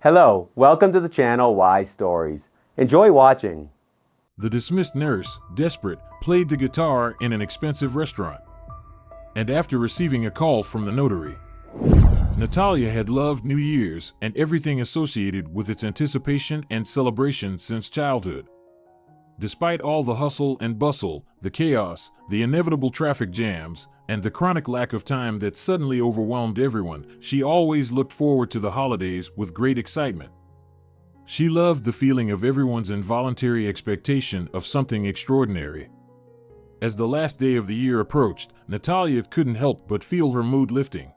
Hello, welcome to the channel Y Stories. Enjoy watching. The dismissed nurse, desperate, played the guitar in an expensive restaurant. And after receiving a call from the notary, Natalia had loved New Year's and everything associated with its anticipation and celebration since childhood. Despite all the hustle and bustle, the chaos, the inevitable traffic jams, and the chronic lack of time that suddenly overwhelmed everyone, she always looked forward to the holidays with great excitement. She loved the feeling of everyone's involuntary expectation of something extraordinary. As the last day of the year approached, Natalia couldn't help but feel her mood lifting.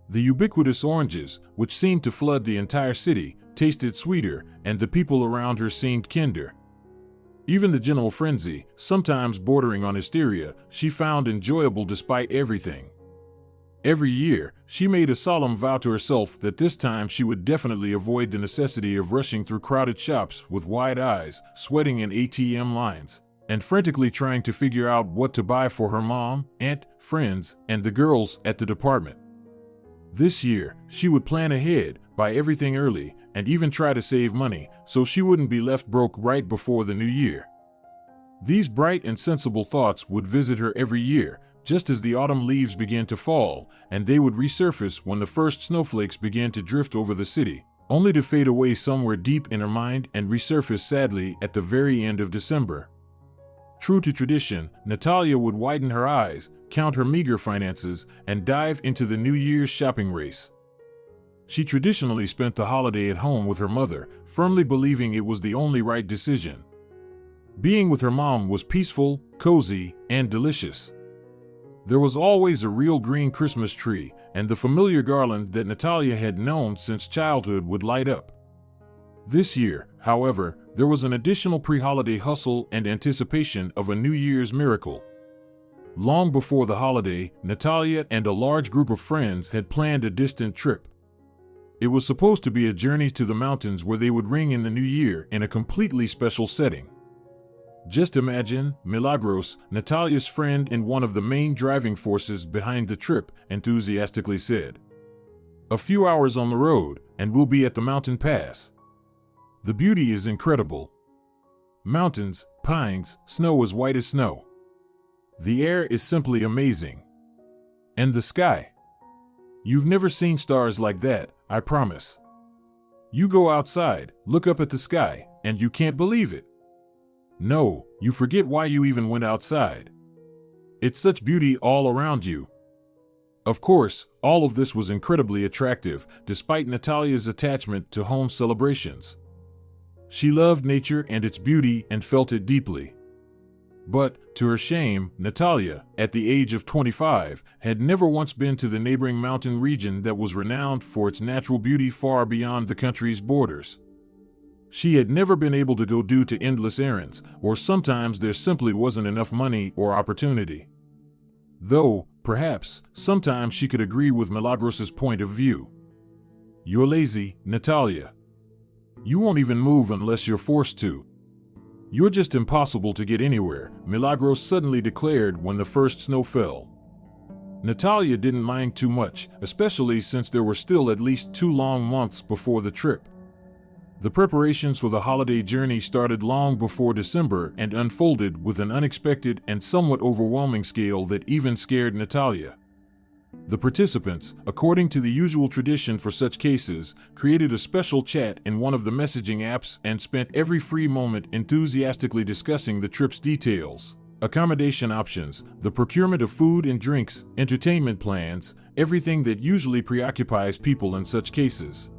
The ubiquitous oranges, which seemed to flood the entire city, tasted sweeter, and the people around her seemed kinder. Even the general frenzy, sometimes bordering on hysteria, she found enjoyable despite everything. Every year, she made a solemn vow to herself that this time she would definitely avoid the necessity of rushing through crowded shops with wide eyes, sweating in ATM lines, and frantically trying to figure out what to buy for her mom, aunt, friends, and the girls at the department. This year, she would plan ahead, buy everything early, and even try to save money so she wouldn't be left broke right before the new year. These bright and sensible thoughts would visit her every year, just as the autumn leaves began to fall, and they would resurface when the first snowflakes began to drift over the city, only to fade away somewhere deep in her mind and resurface sadly at the very end of December. True to tradition, Natalia would widen her eyes, count her meager finances, and dive into the New Year's shopping race. She traditionally spent the holiday at home with her mother, firmly believing it was the only right decision. Being with her mom was peaceful, cozy, and delicious. There was always a real green Christmas tree, and the familiar garland that Natalia had known since childhood would light up. This year, however, there was an additional pre-holiday hustle and anticipation of a New Year's miracle. Long before the holiday, Natalia and a large group of friends had planned a distant trip. It was supposed to be a journey to the mountains where they would ring in the new year in a completely special setting. Just imagine, Milagros, Natalia's friend and one of the main driving forces behind the trip, enthusiastically said. "A few hours on the road, and we'll be at the mountain pass. The beauty is incredible. Mountains, pines, snow as white as snow. The air is simply amazing. And the sky. You've never seen stars like that, I promise. You go outside, look up at the sky, and you can't believe it. No, you forget why you even went outside. It's such beauty all around you." Of course, all of this was incredibly attractive, despite Natalia's attachment to home celebrations. She loved nature and its beauty and felt it deeply. But, to her shame, Natalia, at the age of 25, had never once been to the neighboring mountain region that was renowned for its natural beauty far beyond the country's borders. She had never been able to go due to endless errands, or sometimes there simply wasn't enough money or opportunity. Though, perhaps, sometimes she could agree with Milagros's point of view. "You're lazy, Natalia. You won't even move unless you're forced to. You're just impossible to get anywhere," Milagros suddenly declared when the first snow fell. Natalia didn't mind too much, especially since there were still at least 2 long months before the trip. The preparations for the holiday journey started long before December and unfolded with an unexpected and somewhat overwhelming scale that even scared Natalia. The participants, according to the usual tradition for such cases, created a special chat in one of the messaging apps and spent every free moment enthusiastically discussing the trip's details, accommodation options, the procurement of food and drinks, entertainment plans, everything that usually preoccupies people in such cases.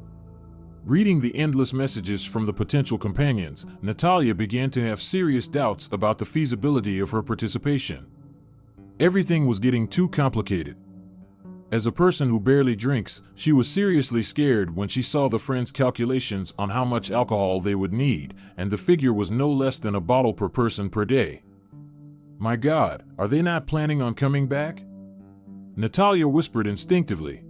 Reading the endless messages from the potential companions, Natalia began to have serious doubts about the feasibility of her participation. Everything was getting too complicated. As a person who barely drinks, she was seriously scared when she saw the friends' calculations on how much alcohol they would need, and the figure was no less than a bottle per person per day. "My God, are they not planning on coming back?" Natalia whispered instinctively.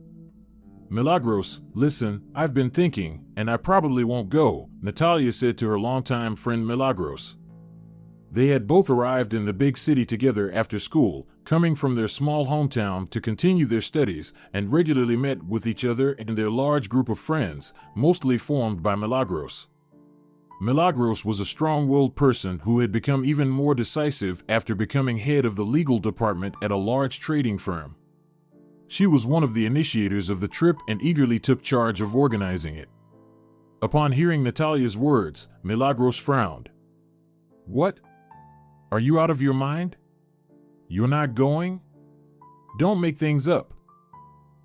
"Milagros, listen, I've been thinking, and I probably won't go," Natalia said to her longtime friend Milagros. They had both arrived in the big city together after school, coming from their small hometown to continue their studies, and regularly met with each other and their large group of friends, mostly formed by Milagros. Milagros was a strong-willed person who had become even more decisive after becoming head of the legal department at a large trading firm. She was one of the initiators of the trip and eagerly took charge of organizing it. Upon hearing Natalia's words, Milagros frowned. "What? Are you out of your mind? You're not going? Don't make things up,"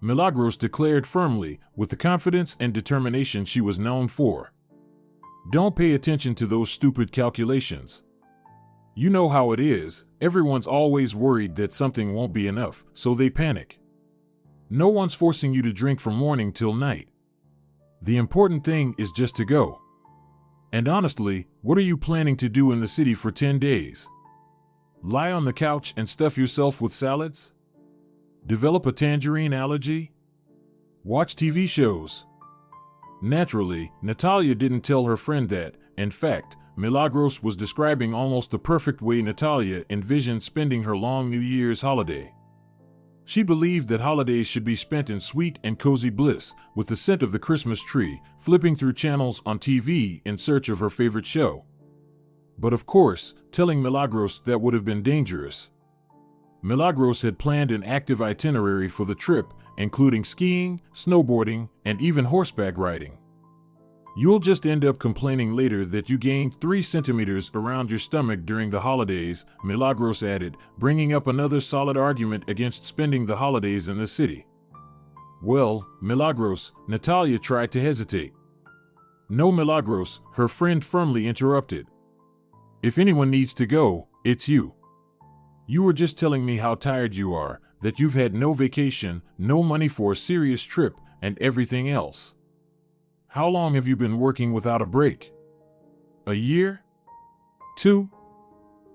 Milagros declared firmly, with the confidence and determination she was known for. "Don't pay attention to those stupid calculations. You know how it is, everyone's always worried that something won't be enough, so they panic. No one's forcing you to drink from morning till night. The important thing is just to go. And honestly, what are you planning to do in the city for 10 days? Lie on the couch and stuff yourself with salads? Develop a tangerine allergy? Watch TV shows?" Naturally, Natalia didn't tell her friend that. In fact, Milagros was describing almost the perfect way Natalia envisioned spending her long New Year's holiday. She believed that holidays should be spent in sweet and cozy bliss, with the scent of the Christmas tree, flipping through channels on TV in search of her favorite show. But of course, telling Milagros that would have been dangerous. Milagros had planned an active itinerary for the trip, including skiing, snowboarding, and even horseback riding. "You'll just end up complaining later that you gained 3 centimeters around your stomach during the holidays," Milagros added, bringing up another solid argument against spending the holidays in the city. "Well, Milagros," Natalia tried to hesitate. "No, Milagros," her friend firmly interrupted. "If anyone needs to go, it's you. You were just telling me how tired you are, that you've had no vacation, no money for a serious trip, and everything else. How long have you been working without a break? A year? 2?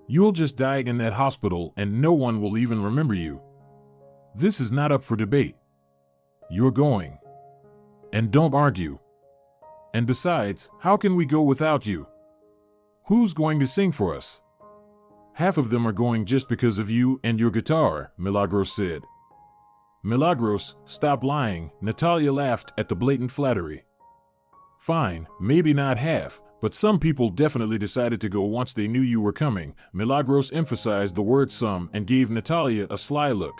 You'll just die in that hospital and no one will even remember you. This is not up for debate. You're going. And don't argue. And besides, how can we go without you? Who's going to sing for us? Half of them are going just because of you and your guitar," Milagros said. "Milagros, stop lying," Natalia laughed at the blatant flattery. "Fine, maybe not half, but some people definitely decided to go once they knew you were coming." Milagros emphasized the word some and gave Natalia a sly look.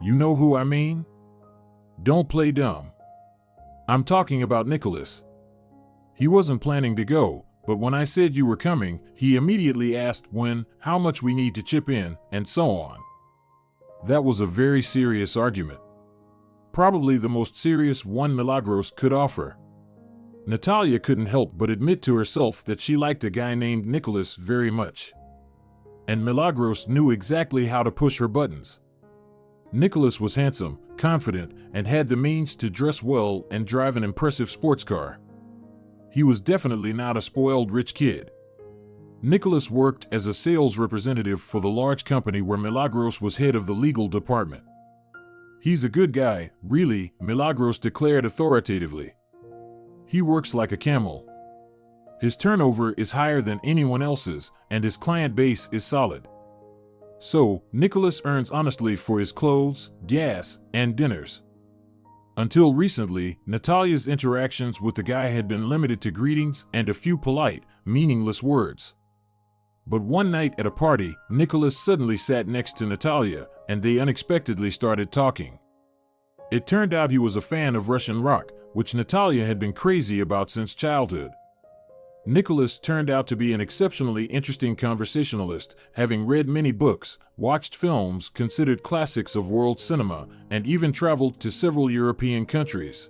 "You know who I mean? Don't play dumb. I'm talking about Nicholas. He wasn't planning to go, but when I said you were coming, he immediately asked when, how much we need to chip in, and so on. That was a very serious argument. Probably the most serious one Milagros could offer." Natalia couldn't help but admit to herself that she liked a guy named Nicholas very much. And Milagros knew exactly how to push her buttons. Nicholas was handsome, confident, and had the means to dress well and drive an impressive sports car. He was definitely not a spoiled rich kid. Nicholas worked as a sales representative for the large company where Milagros was head of the legal department. "He's a good guy, really," Milagros declared authoritatively. "He works like a camel. His turnover is higher than anyone else's, and his client base is solid. So, Nicholas earns honestly for his clothes, gas, and dinners." Until recently, Natalia's interactions with the guy had been limited to greetings and a few polite, meaningless words. But one night at a party, Nicholas suddenly sat next to Natalia, and they unexpectedly started talking. It turned out he was a fan of Russian rock, which Natalia had been crazy about since childhood. Nicholas turned out to be an exceptionally interesting conversationalist, having read many books, watched films considered classics of world cinema, and even traveled to several European countries.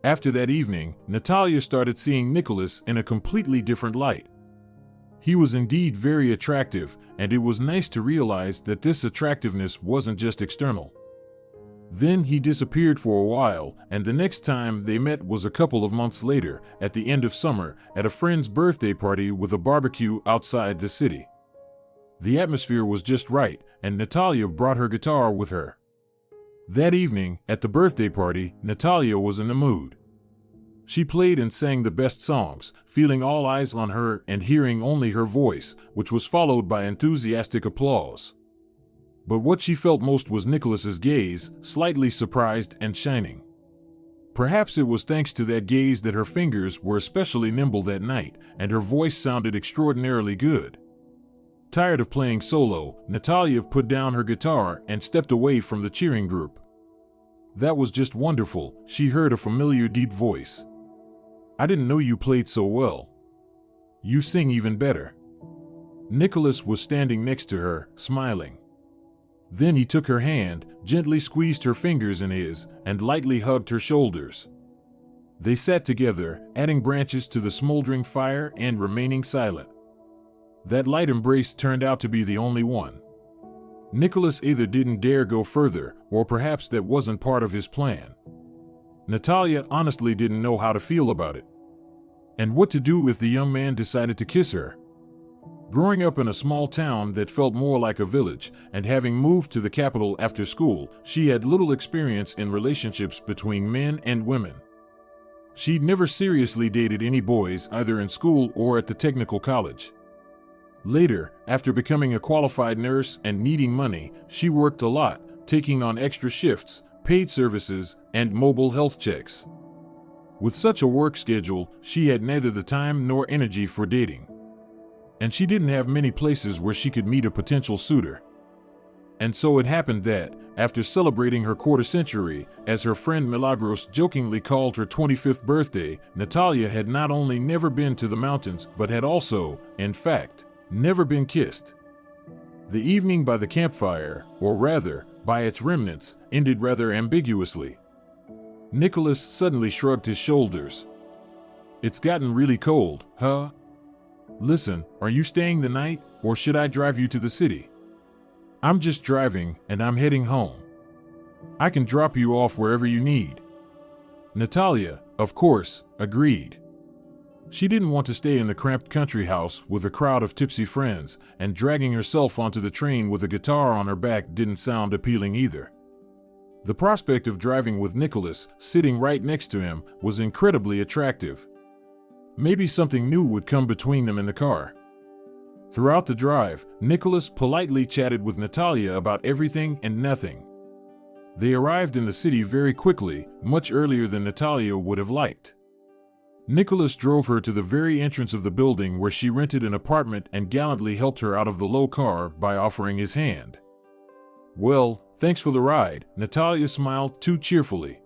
After that evening, Natalia started seeing Nicholas in a completely different light. He was indeed very attractive, and it was nice to realize that this attractiveness wasn't just external. Then he disappeared for a while, and the next time they met was a couple of months later, at the end of summer, at a friend's birthday party with a barbecue outside the city. The atmosphere was just right, and Natalia brought her guitar with her. That evening, at the birthday party, Natalia was in the mood. She played and sang the best songs, feeling all eyes on her and hearing only her voice, which was followed by enthusiastic applause. But what she felt most was Nicholas's gaze, slightly surprised and shining. Perhaps it was thanks to that gaze that her fingers were especially nimble that night, and her voice sounded extraordinarily good. Tired of playing solo, Natalia put down her guitar and stepped away from the cheering group. That was just wonderful, she heard a familiar deep voice. I didn't know you played so well. You sing even better. Nicholas was standing next to her, smiling. Then he took her hand, gently squeezed her fingers in his, and lightly hugged her shoulders. They sat together, adding branches to the smoldering fire and remaining silent. That light embrace turned out to be the only one. Nicholas either didn't dare go further, or perhaps that wasn't part of his plan. Natalia honestly didn't know how to feel about it. And what to do if the young man decided to kiss her. Growing up in a small town that felt more like a village, and having moved to the capital after school, she had little experience in relationships between men and women. She'd never seriously dated any boys either in school or at the technical college. Later, after becoming a qualified nurse and needing money, she worked a lot, taking on extra shifts, paid services, and mobile health checks. With such a work schedule, she had neither the time nor energy for dating. And she didn't have many places where she could meet a potential suitor. And so it happened that, after celebrating her quarter century, as her friend Milagros jokingly called her 25th birthday, Natalia had not only never been to the mountains, but had also, in fact, never been kissed. The evening by the campfire, or rather, by its remnants, ended rather ambiguously. Nicholas suddenly shrugged his shoulders. It's gotten really cold, huh? Listen, are you staying the night, or should I drive you to the city? I'm just driving, and I'm heading home. I can drop you off wherever you need. Natalia, of course, agreed. She didn't want to stay in the cramped country house with a crowd of tipsy friends, and dragging herself onto the train with a guitar on her back didn't sound appealing either. The prospect of driving with Nicholas, sitting right next to him, was incredibly attractive. Maybe something new would come between them in the car. Throughout the drive, Nicholas politely chatted with Natalia about everything and nothing. They arrived in the city very quickly, much earlier than Natalia would have liked. Nicholas drove her to the very entrance of the building where she rented an apartment and gallantly helped her out of the low car by offering his hand. Well, thanks for the ride, Natalia smiled too cheerfully.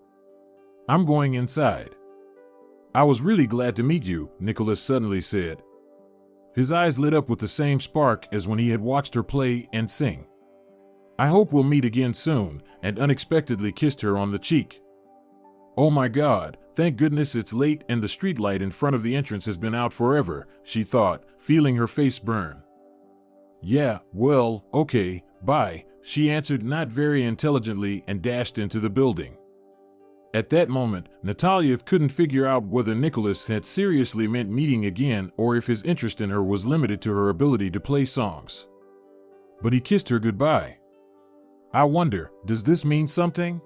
I'm going inside. I was really glad to meet you, Nicholas suddenly said. His eyes lit up with the same spark as when he had watched her play and sing. I hope we'll meet again soon, and unexpectedly kissed her on the cheek. Oh my God, thank goodness it's late and the streetlight in front of the entrance has been out forever, she thought, feeling her face burn. Yeah, well, okay, bye, she answered not very intelligently and dashed into the building. At that moment, Natalia couldn't figure out whether Nicholas had seriously meant meeting again or if his interest in her was limited to her ability to play songs. But he kissed her goodbye. I wonder, does this mean something?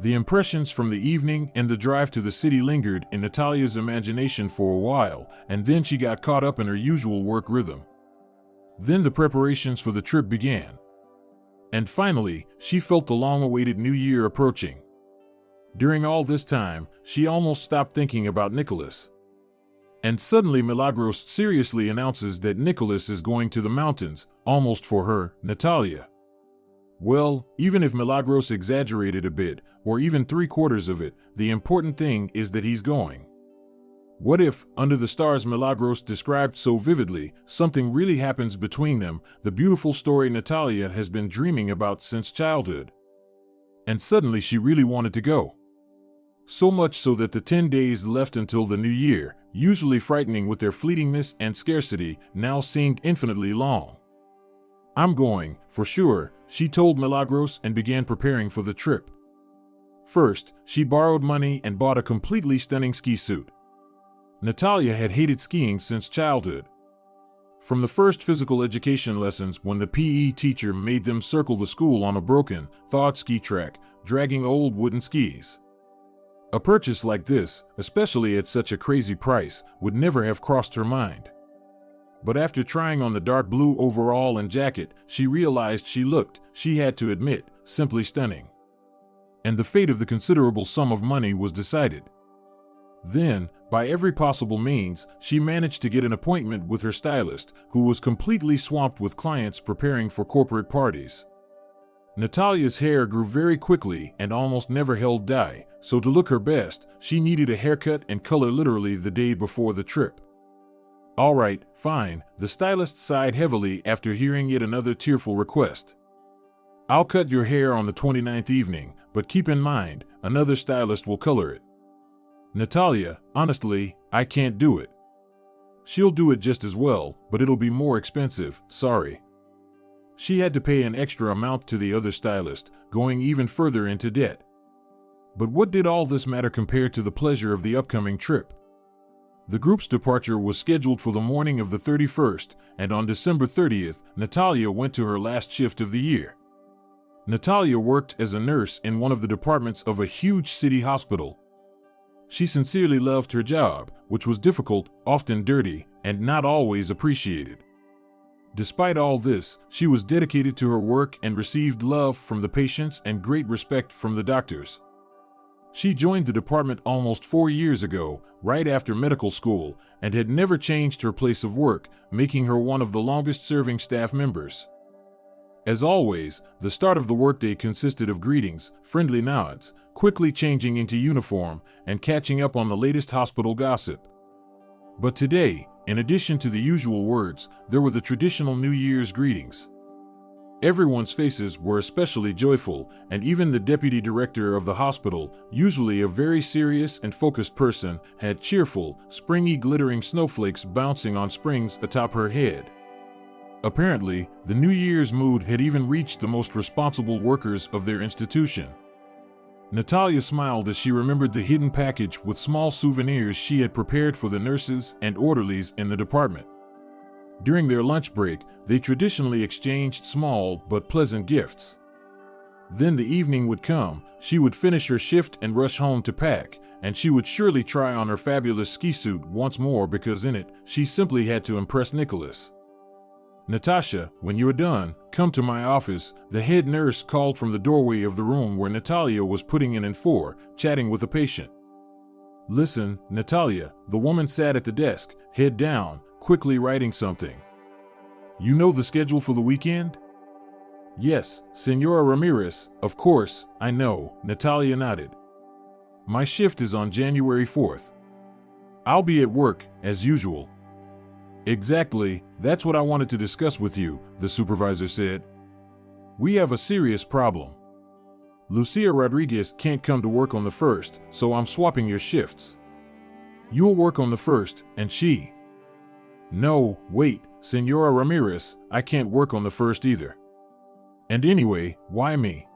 The impressions from the evening and the drive to the city lingered in Natalia's imagination for a while, and then she got caught up in her usual work rhythm. Then the preparations for the trip began. And finally, she felt the long-awaited new year approaching. During all this time, she almost stopped thinking about Nicholas. And suddenly Milagros seriously announces that Nicholas is going to the mountains, almost for her, Natalia. Well, even if Milagros exaggerated a bit, or even 3/4 of it, the important thing is that he's going. What if, under the stars Milagros described so vividly, something really happens between them, the beautiful story Natalia has been dreaming about since childhood? And suddenly she really wanted to go. So much so that the 10 days left until the new year, usually frightening with their fleetingness and scarcity, now seemed infinitely long. I'm going, for sure, she told Milagros and began preparing for the trip. First, she borrowed money and bought a completely stunning ski suit. Natalia had hated skiing since childhood. From the first physical education lessons when the PE teacher made them circle the school on a broken, thawed ski track, dragging old wooden skis. A purchase like this, especially at such a crazy price, would never have crossed her mind. But after trying on the dark blue overall and jacket, she realized she had to admit, simply stunning. And the fate of the considerable sum of money was decided. Then, by every possible means, she managed to get an appointment with her stylist, who was completely swamped with clients preparing for corporate parties. Natalia's hair grew very quickly and almost never held dye, so to look her best, she needed a haircut and color literally the day before the trip. All right, fine, the stylist sighed heavily after hearing yet another tearful request. I'll cut your hair on the 29th evening, but keep in mind, another stylist will color it. Natalia, honestly, I can't do it. She'll do it just as well, but it'll be more expensive, sorry. She had to pay an extra amount to the other stylist, going even further into debt. But what did all this matter compared to the pleasure of the upcoming trip? The group's departure was scheduled for the morning of the 31st, and on December 30th, Natalia went to her last shift of the year. Natalia worked as a nurse in one of the departments of a huge city hospital. She sincerely loved her job, which was difficult, often dirty, and not always appreciated. Despite all this, she was dedicated to her work and received love from the patients and great respect from the doctors. She joined the department almost 4 years ago, right after medical school, and had never changed her place of work, making her one of the longest-serving staff members. As always, the start of the workday consisted of greetings, friendly nods, quickly changing into uniform, and catching up on the latest hospital gossip. But today, in addition to the usual words, there were the traditional New Year's greetings. Everyone's faces were especially joyful, and even the deputy director of the hospital, usually a very serious and focused person, had cheerful, springy glittering snowflakes bouncing on springs atop her head. Apparently, the New Year's mood had even reached the most responsible workers of their institution. Natalia smiled as she remembered the hidden package with small souvenirs she had prepared for the nurses and orderlies in the department. During their lunch break, they traditionally exchanged small but pleasant gifts. Then the evening would come, she would finish her shift and rush home to pack, and she would surely try on her fabulous ski suit once more because in it, she simply had to impress Nicholas. Natasha, when you're done, come to my office, the head nurse called from the doorway of the room where Natalia was putting in N4, chatting with a patient. Listen, Natalia, the woman sat at the desk, head down, quickly writing something. You know the schedule for the weekend? Yes, Senora Ramirez, of course, I know, Natalia nodded. My shift is on January 4th. I'll be at work, as usual. Exactly, that's what I wanted to discuss with you, the supervisor said. We have a serious problem. Lucia Rodriguez can't come to work on the 1st, so I'm swapping your shifts. You'll work on the 1st, and she. No, wait, Senora Ramirez, I can't work on the 1st either. And anyway, why me?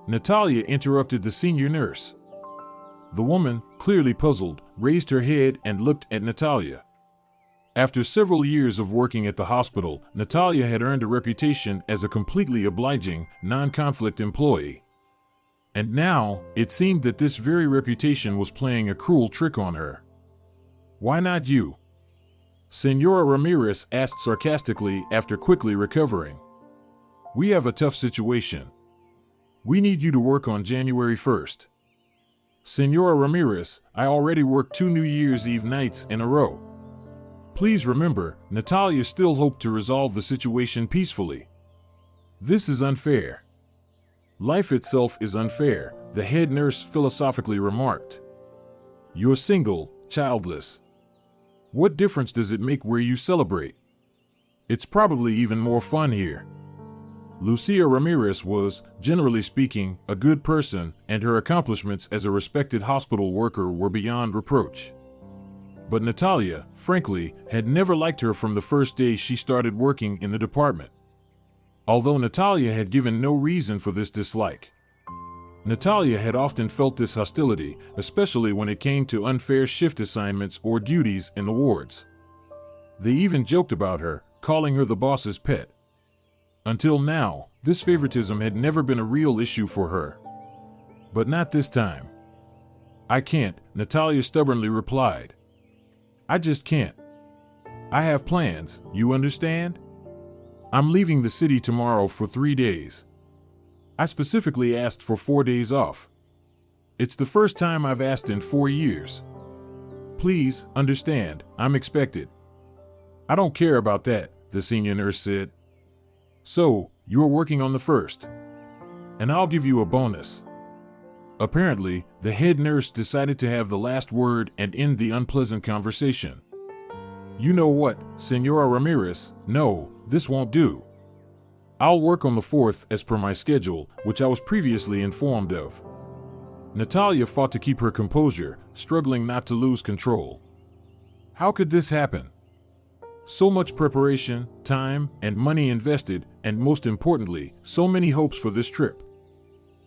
Natalia interrupted the senior nurse. The woman, clearly puzzled, raised her head and looked at Natalia. After several years of working at the hospital, Natalia had earned a reputation as a completely obliging, non-conflict employee. And now, it seemed that this very reputation was playing a cruel trick on her. Why not you? Senora Ramirez asked sarcastically after quickly recovering. We have a tough situation. We need you to work on January 1st. Senora Ramirez, I already worked 2 New Year's Eve nights in a row. Please remember, Natalia still hoped to resolve the situation peacefully. This is unfair. Life itself is unfair, the head nurse philosophically remarked. You're single, childless. What difference does it make where you celebrate? It's probably even more fun here. Lucia Ramirez was, generally speaking, a good person, and her accomplishments as a respected hospital worker were beyond reproach. But Natalia, frankly, had never liked her from the first day she started working in the department. Although Natalia had given no reason for this dislike. Natalia had often felt this hostility, especially when it came to unfair shift assignments or duties in the wards. They even joked about her, calling her the boss's pet. Until now, this favoritism had never been a real issue for her. But not this time. I can't, Natalia stubbornly replied. I just can't. I have plans, you understand? I'm leaving the city tomorrow for 3 days. I specifically asked for 4 days off. It's the first time I've asked in 4 years. Please, understand, I'm expected. I don't care about that, the senior nurse said. So, you're working on the 1st. And I'll give you a bonus. Apparently, the head nurse decided to have the last word and end the unpleasant conversation. You know what, Senora Ramirez, no, this won't do. I'll work on the 4th as per my schedule, which I was previously informed of. Natalia fought to keep her composure, struggling not to lose control. How could this happen? So much preparation, time, and money invested, and most importantly, so many hopes for this trip.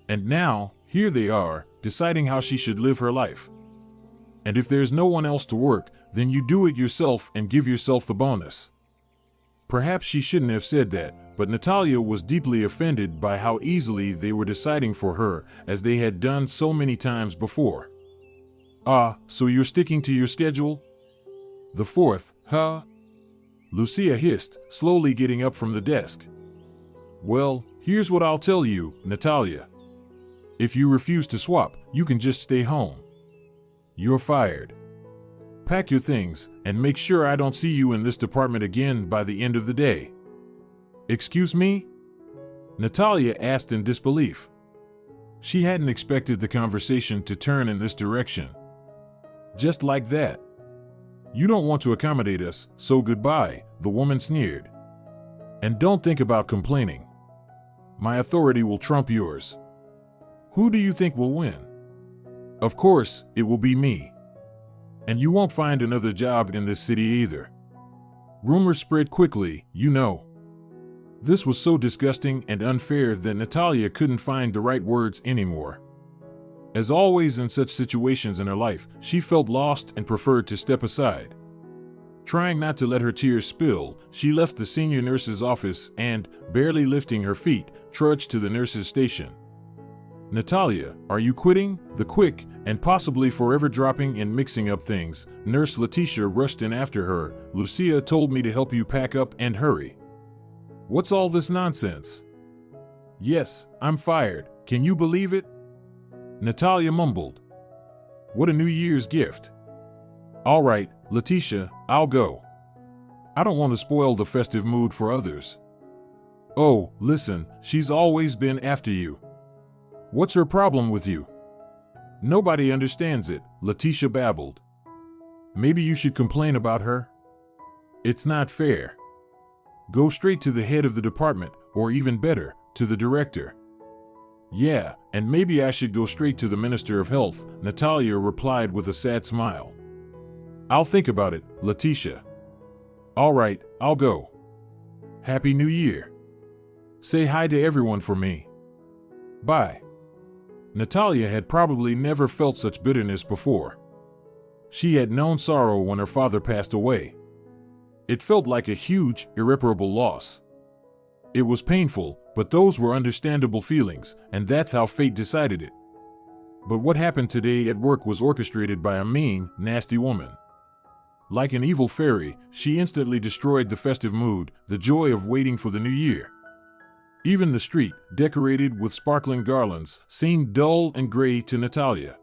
And now, here they are, deciding how she should live her life. And if there's no one else to work, then you do it yourself and give yourself the bonus. Perhaps she shouldn't have said that, but Natalia was deeply offended by how easily they were deciding for her, as they had done so many times before. Ah, so you're sticking to your schedule? The 4th, huh? Lucia hissed, slowly getting up from the desk. Well, here's what I'll tell you, Natalia. If you refuse to swap, you can just stay home. You're fired. Pack your things, and make sure I don't see you in this department again by the end of the day. Excuse me? Natalia asked in disbelief. She hadn't expected the conversation to turn in this direction. Just like that. You don't want to accommodate us, so goodbye, the woman sneered. And don't think about complaining. My authority will trump yours. Who do you think will win? Of course, it will be me. And you won't find another job in this city either. Rumors spread quickly, you know. This was so disgusting and unfair that Natalia couldn't find the right words anymore. As always in such situations in her life, she felt lost and preferred to step aside. Trying not to let her tears spill, she left the senior nurse's office and, barely lifting her feet, trudged to the nurse's station. Natalia, are you quitting? The quick, and possibly forever dropping and mixing up things, Nurse Letitia rushed in after her. Lucia told me to help you pack up and hurry. What's all this nonsense? Yes, I'm fired. Can you believe it? Natalia mumbled. What a New Year's gift. All right, Letitia, I'll go. I don't want to spoil the festive mood for others. Oh, listen, she's always been after you. What's her problem with you? Nobody understands it, Letitia babbled. Maybe you should complain about her? It's not fair. Go straight to the head of the department, or even better, to the director. Yeah, and maybe I should go straight to the Minister of Health, Natalia replied with a sad smile. I'll think about it, Letitia. All right, I'll go. Happy New Year. Say hi to everyone for me. Bye. Natalia had probably never felt such bitterness before. She had known sorrow when her father passed away. It felt like a huge, irreparable loss. It was painful, but those were understandable feelings, and that's how fate decided it. But what happened today at work was orchestrated by a mean, nasty woman. Like an evil fairy, she instantly destroyed the festive mood, the joy of waiting for the new year. Even the street, decorated with sparkling garlands, seemed dull and gray to Natalia.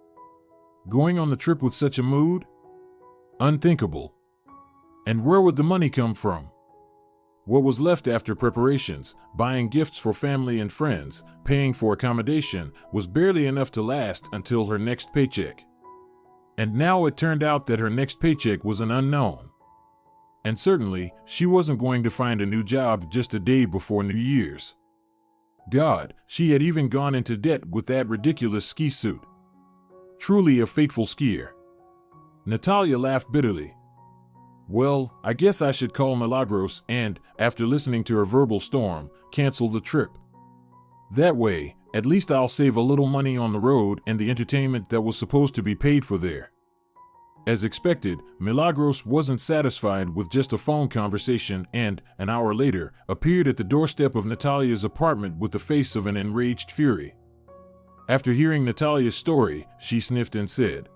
Going on the trip with such a mood? Unthinkable. And where would the money come from? What was left after preparations, buying gifts for family and friends, paying for accommodation, was barely enough to last until her next paycheck. And now it turned out that her next paycheck was an unknown. And certainly, she wasn't going to find a new job just a day before New Year's. God, she had even gone into debt with that ridiculous ski suit. Truly a fateful skier. Natalia laughed bitterly. Well, I guess I should call Milagros and, after listening to her verbal storm, cancel the trip. That way, at least I'll save a little money on the road and the entertainment that was supposed to be paid for there. As expected, Milagros wasn't satisfied with just a phone conversation and, an hour later, appeared at the doorstep of Natalia's apartment with the face of an enraged fury. After hearing Natalia's story, she sniffed and said,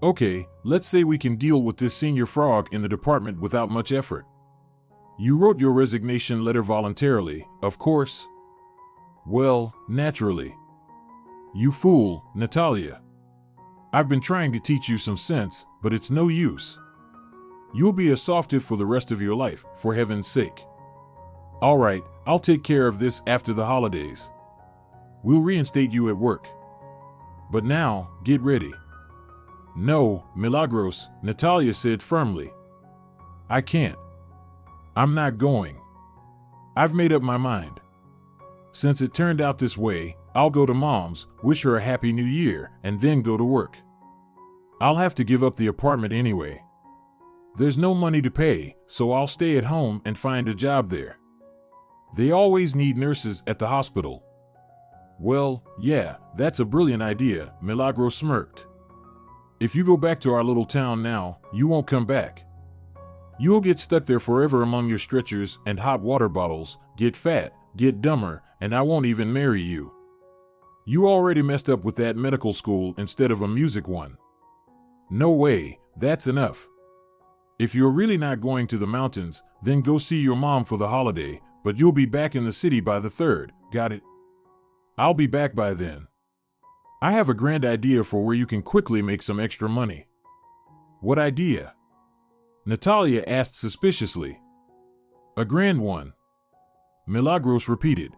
"Okay, let's say we can deal with this senior frog in the department without much effort. You wrote your resignation letter voluntarily, of course?" "Well, naturally." "You fool, Natalia. I've been trying to teach you some sense, but it's no use. You'll be a softie for the rest of your life, for heaven's sake." "All right, I'll take care of this after the holidays. We'll reinstate you at work. But now, get ready." "No, Milagros," Natalia said firmly. "I can't. I'm not going. I've made up my mind. Since it turned out this way, I'll go to Mom's, wish her a happy new year, and then go to work. I'll have to give up the apartment anyway. There's no money to pay, so I'll stay at home and find a job there. They always need nurses at the hospital." "Well, yeah, that's a brilliant idea," Milagros smirked. "If you go back to our little town now, you won't come back. You'll get stuck there forever among your stretchers and hot water bottles, get fat, get dumber, and I won't even marry you. You already messed up with that medical school instead of a music one. No way, that's enough. If you're really not going to the mountains, then go see your mom for the holiday, but you'll be back in the city by the 3rd, got it? I'll be back by then. I have a grand idea for where you can quickly make some extra money." "What idea?" Natalia asked suspiciously. "A grand one," Milagros repeated.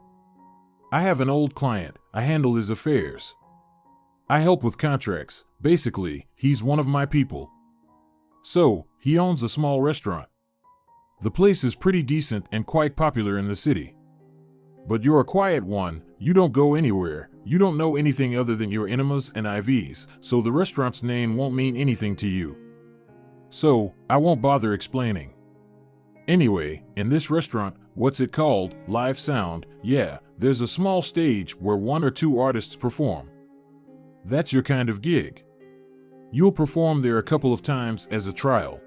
"I have an old client. I handle his affairs. I help with contracts. Basically, he's one of my people. So, he owns a small restaurant. The place is pretty decent and quite popular in the city. But you're a quiet one, you don't go anywhere, you don't know anything other than your enemas and IVs, so the restaurant's name won't mean anything to you. So, I won't bother explaining. Anyway, in this restaurant, what's it called, live sound, yeah, there's a small stage where 1 or 2 artists perform. That's your kind of gig. You'll perform there a couple of times as a trial.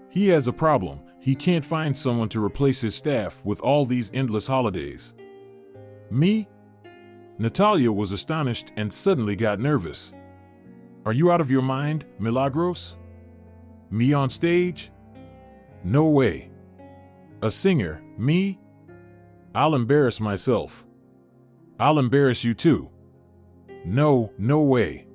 He has a problem. He can't find someone to replace his staff with all these endless holidays." "Me?" Natalia was astonished and suddenly got nervous. "Are you out of your mind, Milagros? Me on stage? No way. A singer, me? I'll embarrass myself. I'll embarrass you too. No, no way.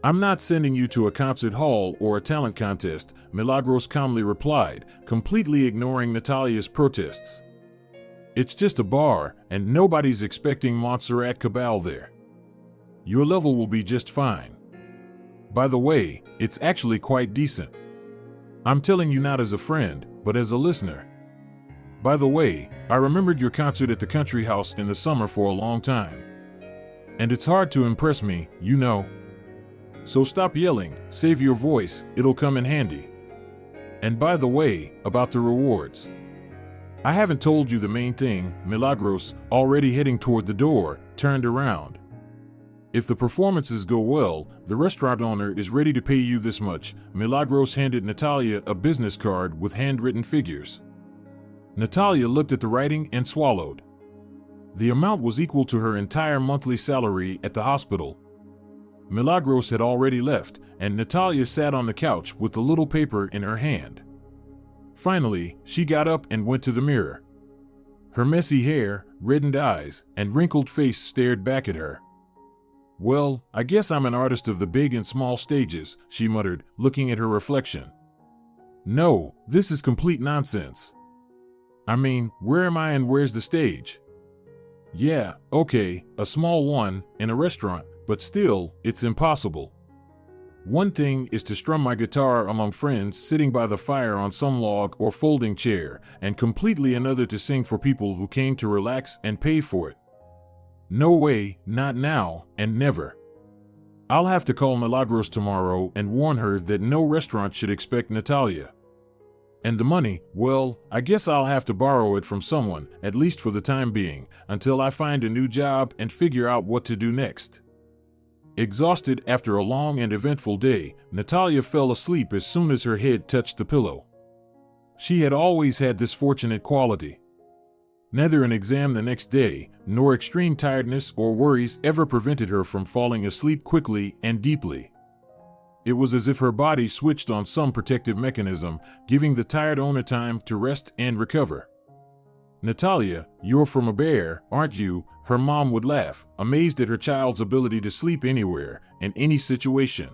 I'm not sending you to a concert hall or a talent contest," Milagros calmly replied, completely ignoring Natalia's protests. "It's just a bar, and nobody's expecting Montserrat Cabal there. Your level will be just fine. By the way, it's actually quite decent. I'm telling you not as a friend, but as a listener. By the way, I remembered your concert at the country house in the summer for a long time. And it's hard to impress me, you know. So stop yelling, save your voice, it'll come in handy. And by the way, about the rewards. I haven't told you the main thing." Milagros, already heading toward the door, turned around. "If the performances go well, the restaurant owner is ready to pay you this much." Milagros handed Natalia a business card with handwritten figures. Natalia looked at the writing and swallowed. The amount was equal to her entire monthly salary at the hospital. Milagros had already left, and Natalia sat on the couch with the little paper in her hand. Finally, she got up and went to the mirror. Her messy hair, reddened eyes, and wrinkled face stared back at her. "Well, I guess I'm an artist of the big and small stages," she muttered, looking at her reflection. "No, this is complete nonsense. I mean, where am I and where's the stage? Yeah, okay, a small one, in a restaurant, but still, it's impossible. One thing is to strum my guitar among friends sitting by the fire on some log or folding chair, and completely another to sing for people who came to relax and pay for it. No way, not now, and never. I'll have to call Milagros tomorrow and warn her that no restaurant should expect Natalia. And the money, well, I guess I'll have to borrow it from someone, at least for the time being, until I find a new job and figure out what to do next." Exhausted after a long and eventful day, Natalia fell asleep as soon as her head touched the pillow. She had always had this fortunate quality. Neither an exam the next day, nor extreme tiredness or worries ever prevented her from falling asleep quickly and deeply. It was as if her body switched on some protective mechanism, giving the tired owner time to rest and recover. "Natalia, you're from a bear, aren't you?" her mom would laugh, amazed at her child's ability to sleep anywhere, in any situation.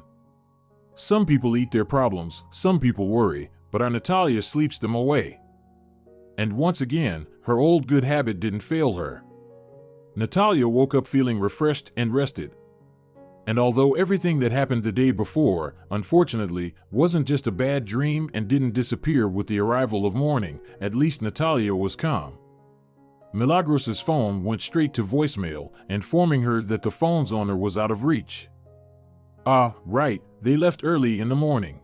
Some people eat their problems, some people worry, but our Natalia sleeps them away. And once again, her old good habit didn't fail her. Natalia woke up feeling refreshed and rested. And although everything that happened the day before, unfortunately, wasn't just a bad dream and didn't disappear with the arrival of morning, at least Natalia was calm. Milagros's phone went straight to voicemail, informing her that the phone's owner was out of reach. "Ah, right, they left early in the morning.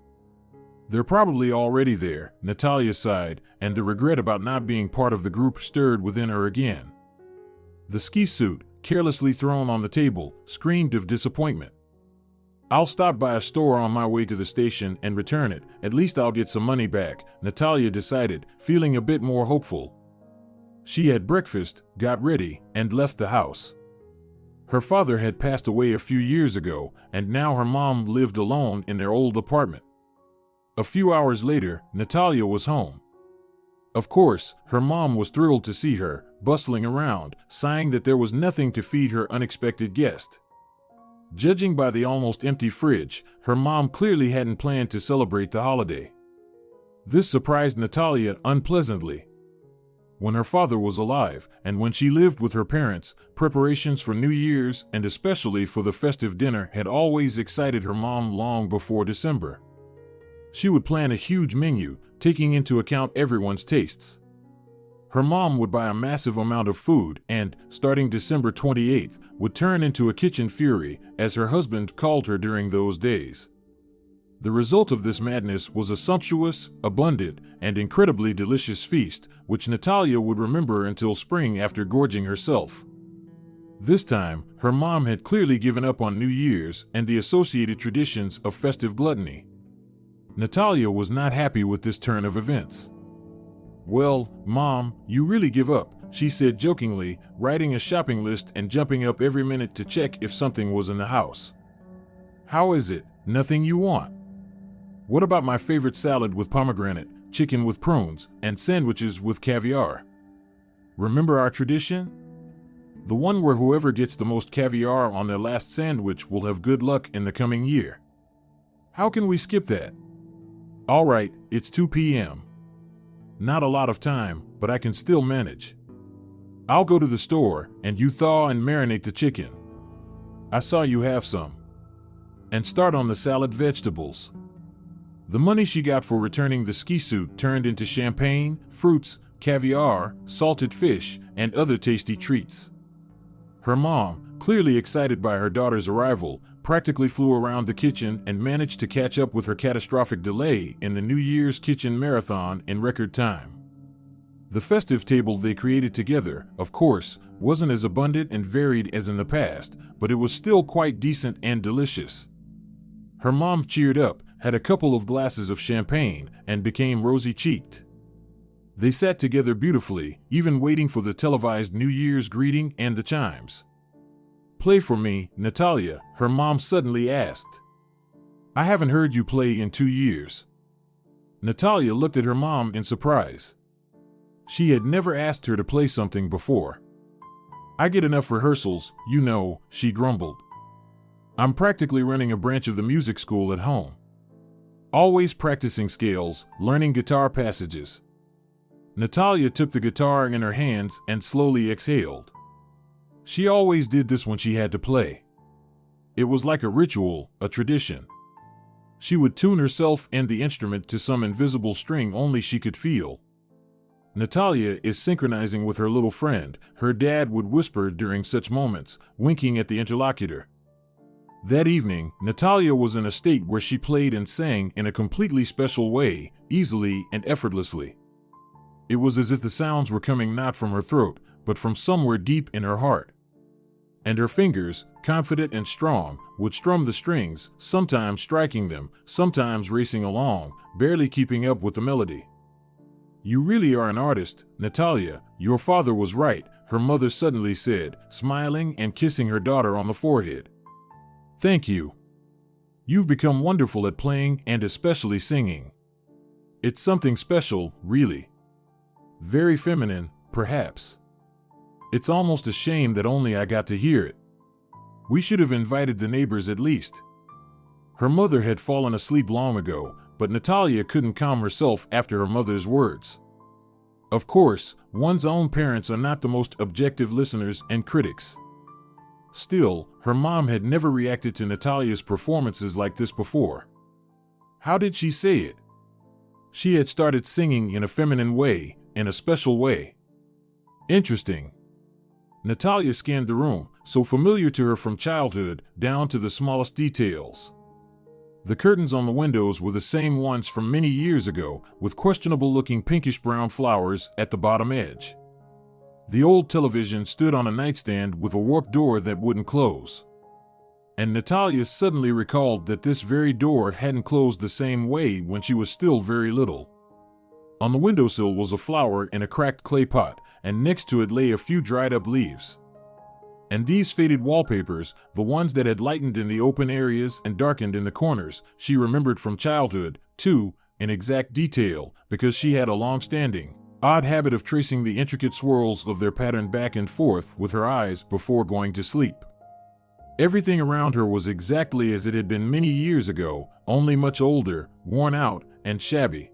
They're probably already there," Natalia sighed, and the regret about not being part of the group stirred within her again. The ski suit, carelessly thrown on the table, screamed of disappointment. "I'll stop by a store on my way to the station and return it. At least I'll get some money back," Natalia decided, feeling a bit more hopeful. She had breakfast, got ready, and left the house. Her father had passed away a few years ago, and now her mom lived alone in their old apartment. A few hours later, Natalia was home. Of course, her mom was thrilled to see her, bustling around, sighing that there was nothing to feed her unexpected guest. Judging by the almost empty fridge, her mom clearly hadn't planned to celebrate the holiday. This surprised Natalia unpleasantly. When her father was alive, and when she lived with her parents, preparations for New Year's, and especially for the festive dinner, had always excited her mom long before December. She would plan a huge menu, taking into account everyone's tastes. Her mom would buy a massive amount of food and, starting December 28th, would turn into a kitchen fury, as her husband called her during those days. The result of this madness was a sumptuous, abundant, and incredibly delicious feast, which Natalia would remember until spring after gorging herself. This time, her mom had clearly given up on New Year's and the associated traditions of festive gluttony. Natalia was not happy with this turn of events. "Well, Mom, you really give up," she said jokingly, writing a shopping list and jumping up every minute to check if something was in the house. "How is it? Nothing you want? What about my favorite salad with pomegranate, chicken with prunes, and sandwiches with caviar? Remember our tradition? The one where whoever gets the most caviar on their last sandwich will have good luck in the coming year. How can we skip that? All right, it's 2 p.m. Not a lot of time, but I can still manage. I'll go to the store, and you thaw and marinate the chicken. I saw you have some. And start on the salad vegetables." The money she got for returning the ski suit turned into champagne, fruits, caviar, salted fish, and other tasty treats. Her mom, clearly excited by her daughter's arrival, practically flew around the kitchen and managed to catch up with her catastrophic delay in the New Year's kitchen marathon in record time. The festive table they created together, of course, wasn't as abundant and varied as in the past, but it was still quite decent and delicious. Her mom cheered up, had a couple of glasses of champagne, and became rosy-cheeked. They sat together beautifully, even waiting for the televised New Year's greeting and the chimes. "Play for me, Natalia," her mom suddenly asked. "I haven't heard you play in 2 years." Natalia looked at her mom in surprise. She had never asked her to play something before. "I get enough rehearsals, you know," she grumbled. "I'm practically running a branch of the music school at home. Always practicing scales, learning guitar passages." Natalia took the guitar in her hands and slowly exhaled. She always did this when she had to play. It was like a ritual, a tradition. She would tune herself and the instrument to some invisible string only she could feel. "Natalia is synchronizing with her little friend," her dad would whisper during such moments, winking at the interlocutor. That evening, Natalia was in a state where she played and sang in a completely special way, easily and effortlessly. It was as if the sounds were coming not from her throat, but from somewhere deep in her heart. And her fingers, confident and strong, would strum the strings, sometimes striking them, sometimes racing along, barely keeping up with the melody. You really are an artist, Natalia. Your father was right, her mother suddenly said, smiling and kissing her daughter on the forehead. Thank you. You've become wonderful at playing and especially singing. It's something special, really. Very feminine, perhaps. It's almost a shame that only I got to hear it. We should have invited the neighbors at least. Her mother had fallen asleep long ago, but Natalia couldn't calm herself after her mother's words. Of course, one's own parents are not the most objective listeners and critics. Still, her mom had never reacted to Natalia's performances like this before. How did she say it? She had started singing in a feminine way, in a special way. Interesting. Natalia scanned the room, so familiar to her from childhood, down to the smallest details. The curtains on the windows were the same ones from many years ago, with questionable-looking pinkish-brown flowers at the bottom edge. The old television stood on a nightstand with a warped door that wouldn't close. And Natalia suddenly recalled that this very door hadn't closed the same way when she was still very little. On the windowsill was a flower in a cracked clay pot, and next to it lay a few dried-up leaves. And these faded wallpapers, the ones that had lightened in the open areas and darkened in the corners, she remembered from childhood, too, in exact detail, because she had a long-standing, odd habit of tracing the intricate swirls of their pattern back and forth with her eyes before going to sleep. Everything around her was exactly as it had been many years ago, only much older, worn out, and shabby.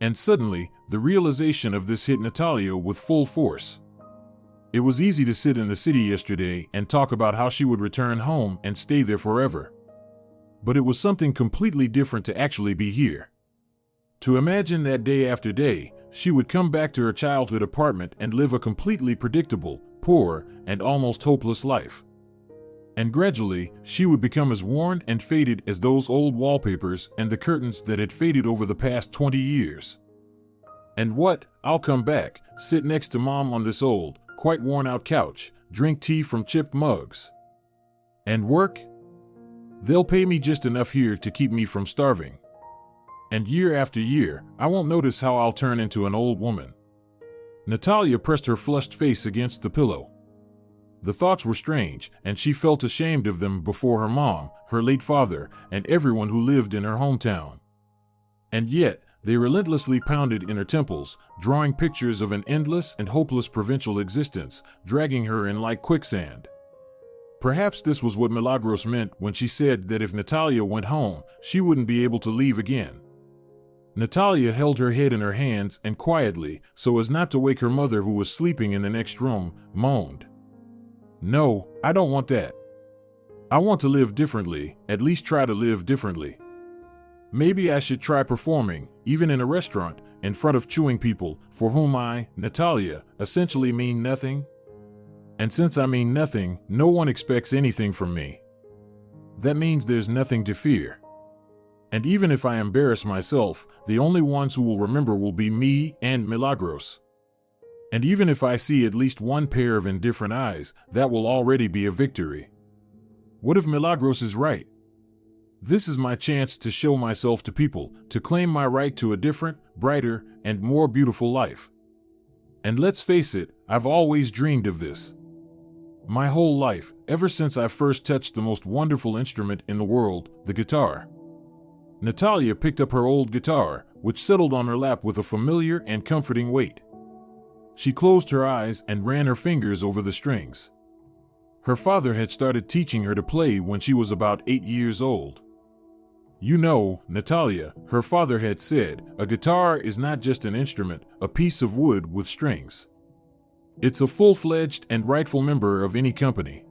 And suddenly, the realization of this hit Natalia with full force. It was easy to sit in the city yesterday and talk about how she would return home and stay there forever. But it was something completely different to actually be here. To imagine that day after day, she would come back to her childhood apartment and live a completely predictable, poor, and almost hopeless life. And gradually, she would become as worn and faded as those old wallpapers and the curtains that had faded over the past 20 years. And what? I'll come back, sit next to Mom on this old, quite worn-out couch, drink tea from chipped mugs. And work? They'll pay me just enough here to keep me from starving. And year after year, I won't notice how I'll turn into an old woman. Natalia pressed her flushed face against the pillow. The thoughts were strange, and she felt ashamed of them before her mom, her late father, and everyone who lived in her hometown. And yet, they relentlessly pounded in her temples, drawing pictures of an endless and hopeless provincial existence, dragging her in like quicksand. Perhaps this was what Milagros meant when she said that if Natalia went home, she wouldn't be able to leave again. Natalia held her head in her hands and quietly, so as not to wake her mother who was sleeping in the next room, moaned. No, I don't want that. I want to live differently, at least try to live differently. Maybe I should try performing, even in a restaurant, in front of chewing people, for whom I, Natalia, essentially mean nothing. And since I mean nothing, no one expects anything from me. That means there's nothing to fear. And even if I embarrass myself, the only ones who will remember will be me and Milagros. And even if I see at least one pair of indifferent eyes, that will already be a victory. What if Milagros is right? This is my chance to show myself to people, to claim my right to a different, brighter, and more beautiful life. And let's face it, I've always dreamed of this. My whole life, ever since I first touched the most wonderful instrument in the world, the guitar. Natalia picked up her old guitar, which settled on her lap with a familiar and comforting weight. She closed her eyes and ran her fingers over the strings. Her father had started teaching her to play when she was about 8 years old. You know, Natalia, her father had said, a guitar is not just an instrument, a piece of wood with strings. It's a full-fledged and rightful member of any company.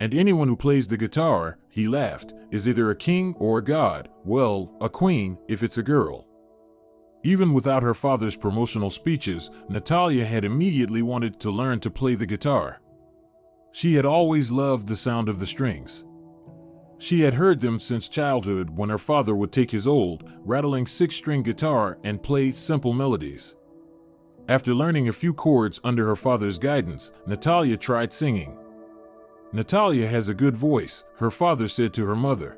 And anyone who plays the guitar, he laughed, is either a king or a god, well, a queen if it's a girl. Even without her father's promotional speeches, Natalia had immediately wanted to learn to play the guitar. She had always loved the sound of the strings. She had heard them since childhood when her father would take his old, rattling 6-string guitar and play simple melodies. After learning a few chords under her father's guidance, Natalia tried singing. Natalia has a good voice, her father said to her mother.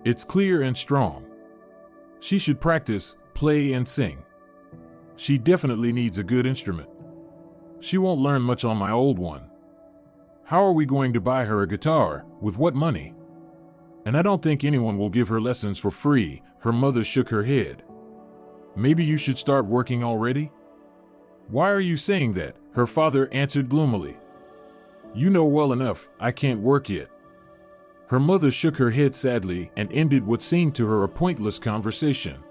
It's clear and strong. She should practice, play and sing. She definitely needs a good instrument. She won't learn much on my old one. How are we going to buy her a guitar? With what money? And I don't think anyone will give her lessons for free. Her mother shook her head. Maybe you should start working already? Why are you saying that? Her father answered gloomily. You know well enough, I can't work yet. Her mother shook her head sadly and ended what seemed to her a pointless conversation.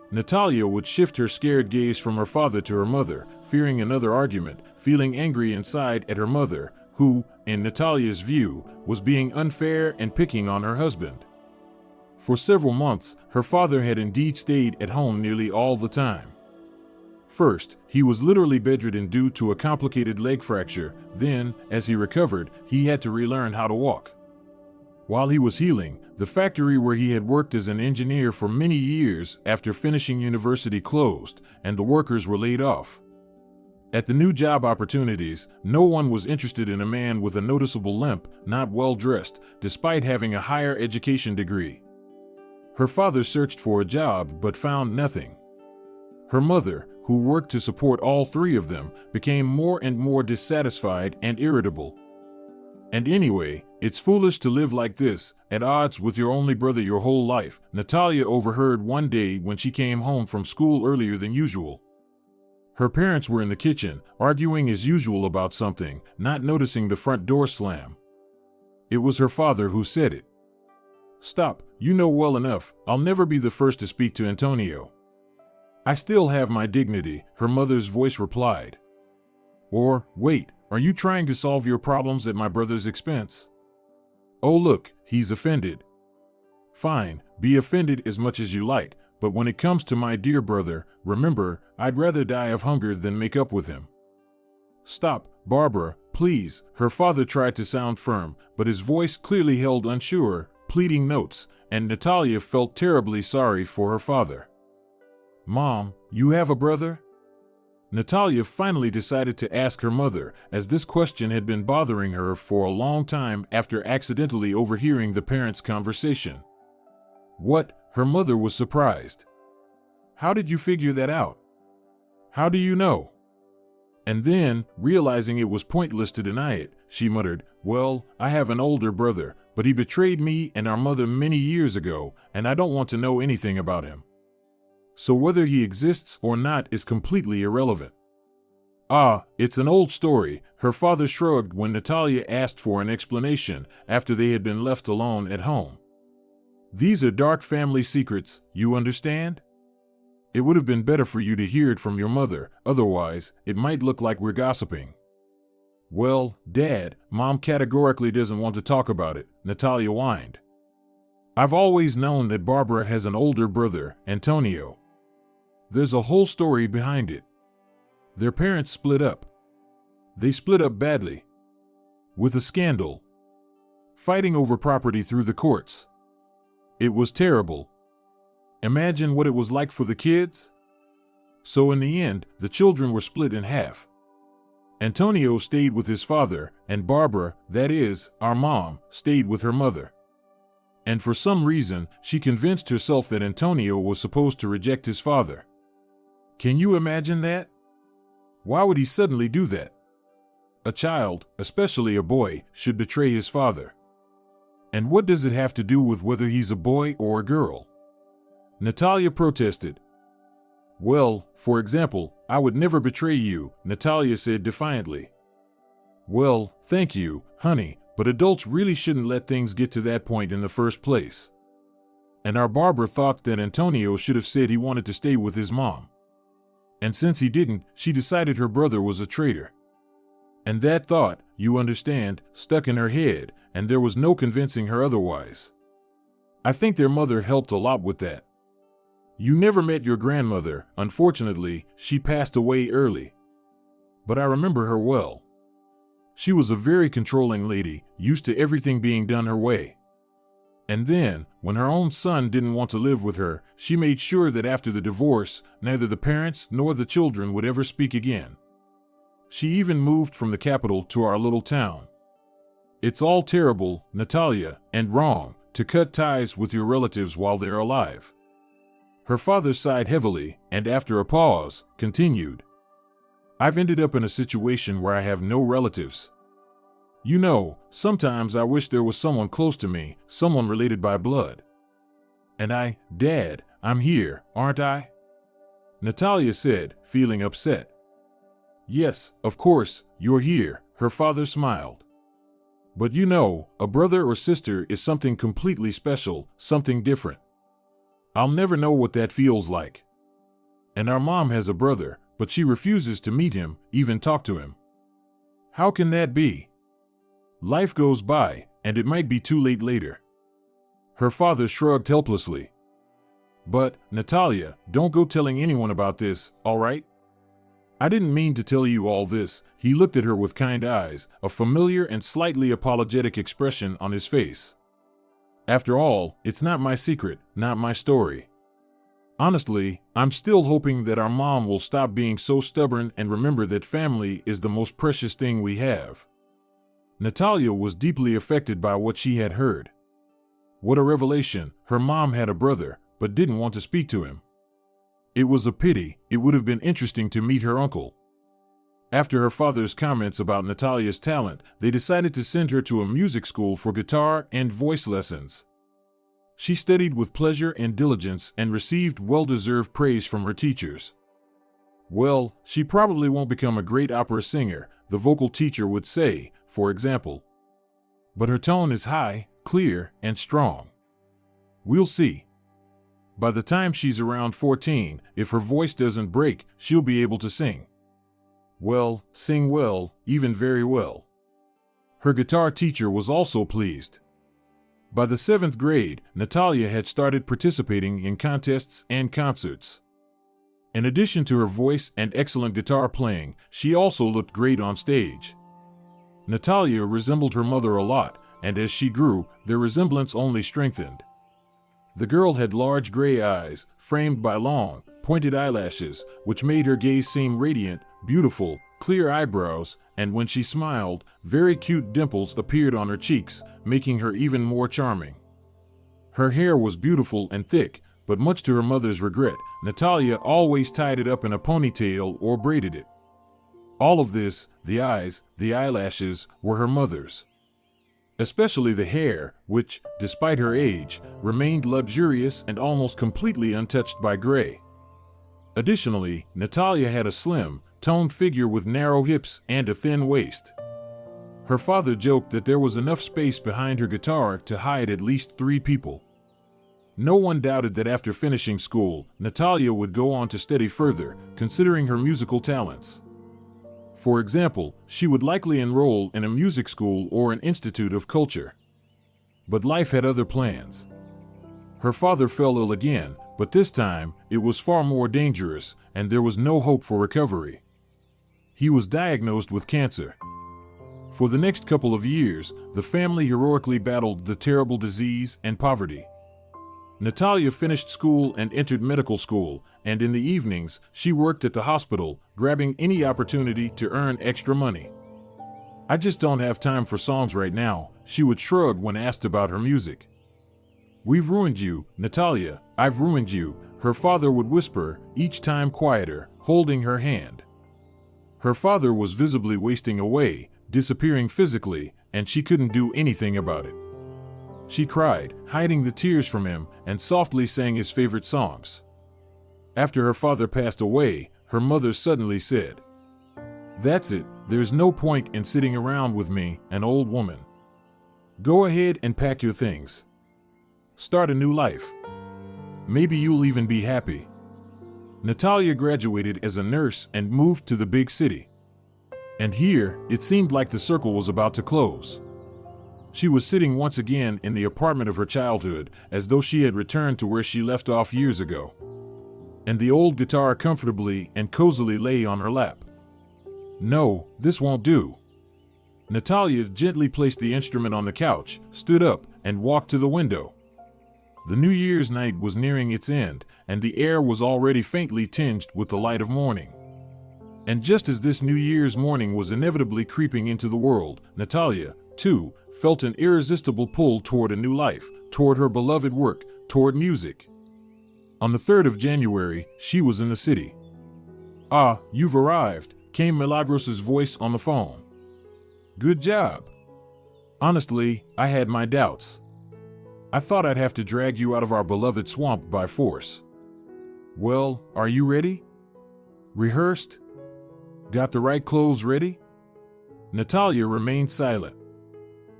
Natalia would shift her scared gaze from her father to her mother, fearing another argument, feeling angry inside at her mother, who, in Natalia's view, was being unfair and picking on her husband. For several months, her father had indeed stayed at home nearly all the time. First, he was literally bedridden due to a complicated leg fracture. Then, as he recovered, he had to relearn how to walk. While he was healing, the factory where he had worked as an engineer for many years after finishing university closed, and the workers were laid off. At the new job opportunities, no one was interested in a man with a noticeable limp, not well dressed, despite having a higher education degree. Her father searched for a job but found nothing. Her mother, who worked to support all three of them, became more and more dissatisfied and irritable. And anyway, it's foolish to live like this, at odds with your only brother your whole life, Natalia overheard one day when she came home from school earlier than usual. Her parents were in the kitchen, arguing as usual about something, not noticing the front door slam. It was her father who said it. Stop, you know well enough, I'll never be the first to speak to Antonio. I still have my dignity, her mother's voice replied. Or, wait, are you trying to solve your problems at my brother's expense? Oh look, he's offended. Fine, be offended as much as you like, but when it comes to my dear brother, remember, I'd rather die of hunger than make up with him. Stop, Barbara, please, her father tried to sound firm, but his voice clearly held unsure, pleading notes, and Natalia felt terribly sorry for her father. Mom, you have a brother? Natalia finally decided to ask her mother, as this question had been bothering her for a long time after accidentally overhearing the parents' conversation. What? Her mother was surprised. How did you figure that out? How do you know? And then, realizing it was pointless to deny it, she muttered, Well, I have an older brother, but he betrayed me and our mother many years ago, and I don't want to know anything about him. So whether he exists or not is completely irrelevant. Ah, it's an old story, her father shrugged when Natalia asked for an explanation after they had been left alone at home. These are dark family secrets, you understand? It would have been better for you to hear it from your mother, otherwise, it might look like we're gossiping. Well, Dad, Mom categorically doesn't want to talk about it, Natalia whined. I've always known that Barbara has an older brother, Antonio. There's a whole story behind it. Their parents split up. They split up badly. With a scandal. Fighting over property through the courts. It was terrible. Imagine what it was like for the kids. So in the end, the children were split in half. Antonio stayed with his father, and Barbara, that is, our mom, stayed with her mother. And for some reason, she convinced herself that Antonio was supposed to reject his father. Can you imagine that? Why would he suddenly do that? A child, especially a boy, should betray his father. And what does it have to do with whether he's a boy or a girl? Natalia protested. Well, for example, I would never betray you, Natalia said defiantly. Well, thank you, honey, but adults really shouldn't let things get to that point in the first place. And our Barbara thought that Antonio should have said he wanted to stay with his mom. And since he didn't, she decided her brother was a traitor. And that thought, you understand, stuck in her head, and there was no convincing her otherwise. I think their mother helped a lot with that. You never met your grandmother, unfortunately, she passed away early. But I remember her well. She was a very controlling lady, used to everything being done her way. And then, when her own son didn't want to live with her, she made sure that after the divorce, neither the parents nor the children would ever speak again. She even moved from the capital to our little town. It's all terrible, Natalia, and wrong, to cut ties with your relatives while they're alive. Her father sighed heavily and, after a pause, continued. I've ended up in a situation where I have no relatives. You know, sometimes I wish there was someone close to me, someone related by blood. And Dad, I'm here, aren't I? Natalia said, feeling upset. Yes, of course, you're here, her father smiled. But you know, a brother or sister is something completely special, something different. I'll never know what that feels like. And our mom has a brother, but she refuses to meet him, even talk to him. How can that be? Life goes by, and it might be too late later. Her father shrugged helplessly. But, Natalia, don't go telling anyone about this, all right? I didn't mean to tell you all this. He looked at her with kind eyes, a familiar and slightly apologetic expression on his face. After all, it's not my secret, not my story. Honestly, I'm still hoping that our mom will stop being so stubborn and remember that family is the most precious thing we have. Natalia was deeply affected by what she had heard. What a revelation, her mom had a brother, but didn't want to speak to him. It was a pity, it would have been interesting to meet her uncle. After her father's comments about Natalia's talent, they decided to send her to a music school for guitar and voice lessons. She studied with pleasure and diligence and received well-deserved praise from her teachers. Well, she probably won't become a great opera singer, the vocal teacher would say, for example. But her tone is high, clear, and strong. We'll see. By the time she's around 14, if her voice doesn't break, she'll be able to sing. Well, sing well, even very well. Her guitar teacher was also pleased. By the 7th grade, Natalia had started participating in contests and concerts. In addition to her voice and excellent guitar playing, she also looked great on stage. Natalia resembled her mother a lot, and as she grew, their resemblance only strengthened. The girl had large gray eyes, framed by long, pointed eyelashes, which made her gaze seem radiant, beautiful, clear eyebrows, and when she smiled, very cute dimples appeared on her cheeks, making her even more charming. Her hair was beautiful and thick, but much to her mother's regret, Natalia always tied it up in a ponytail or braided it. All of this, the eyes, the eyelashes, were her mother's. Especially the hair, which, despite her age, remained luxurious and almost completely untouched by gray. Additionally, Natalia had a slim, toned figure with narrow hips and a thin waist. Her father joked that there was enough space behind her guitar to hide at least 3 people. No one doubted that after finishing school, Natalia would go on to study further, considering her musical talents. For example, she would likely enroll in a music school or an institute of culture. But life had other plans. Her father fell ill again, but this time, it was far more dangerous, and there was no hope for recovery. He was diagnosed with cancer. For the next couple of years, the family heroically battled the terrible disease and poverty. Natalia finished school and entered medical school, and in the evenings, she worked at the hospital, grabbing any opportunity to earn extra money. I just don't have time for songs right now, she would shrug when asked about her music. We've ruined you, Natalia, I've ruined you, her father would whisper, each time quieter, holding her hand. Her father was visibly wasting away, disappearing physically, and she couldn't do anything about it. She cried, hiding the tears from him, and softly sang his favorite songs. After her father passed away, her mother suddenly said, "That's it, there's no point in sitting around with me, an old woman. Go ahead and pack your things. Start a new life. Maybe you'll even be happy." Natalia graduated as a nurse and moved to the big city. And here, it seemed like the circle was about to close. She was sitting once again in the apartment of her childhood, as though she had returned to where she left off years ago. And the old guitar comfortably and cozily lay on her lap. No, this won't do. Natalia gently placed the instrument on the couch, stood up, and walked to the window. The New Year's night was nearing its end, and the air was already faintly tinged with the light of morning. And just as this New Year's morning was inevitably creeping into the world, Natalia, too, felt an irresistible pull toward a new life, toward her beloved work, toward music. On the 3rd of January, she was in the city. "Ah, you've arrived," came Milagros's voice on the phone. "Good job. Honestly, I had my doubts. I thought I'd have to drag you out of our beloved swamp by force. Well, are you ready? Rehearsed? Got the right clothes ready?" Natalia remained silent.